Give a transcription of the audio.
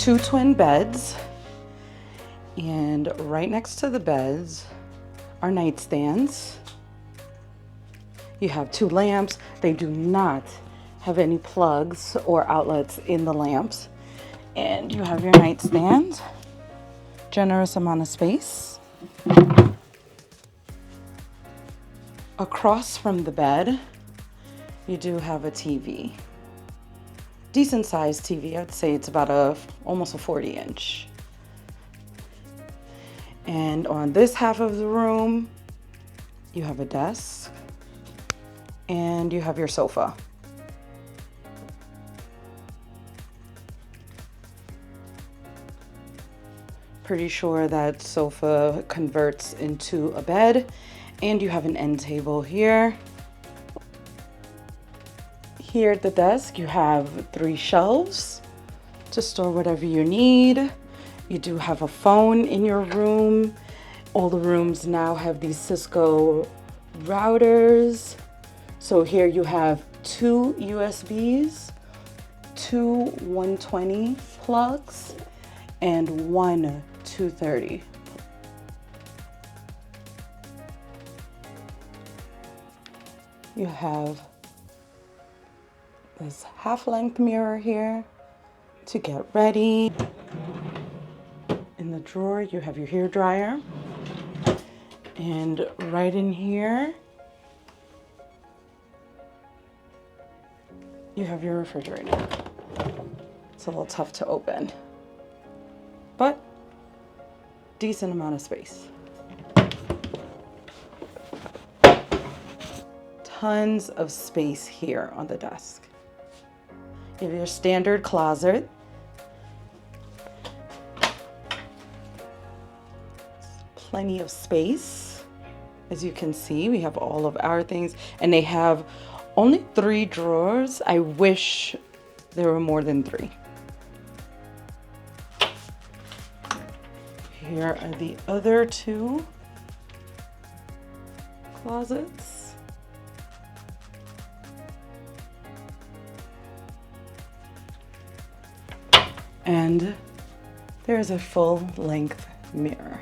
two twin beds, and right next to the beds are nightstands. You have two lamps. They do not have any plugs or outlets in the lamps. And you have your nightstand. Generous amount of space. Across from the bed, you do have a TV. Decent sized TV. I'd say it's about almost a 40-inch. And on this half of the room, you have a desk and you have your sofa. Pretty sure that sofa converts into a bed, and you have an end table here. Here at the desk, you have 3 shelves to store whatever you need. You do have a phone in your room. All the rooms now have these Cisco routers. So here you have 2 USBs, 2 120 plugs, and 1 230. You have this half-length mirror here to get ready. In the drawer, you have your hair dryer. And right in here, you have your refrigerator. It's a little tough to open, but decent amount of space. Tons of space here on the desk. You have your standard closet. Plenty of space. As you can see, we have all of our things, and they have only 3 drawers. I wish there were more than 3. Here are the other 2 closets. And there's a full-length mirror.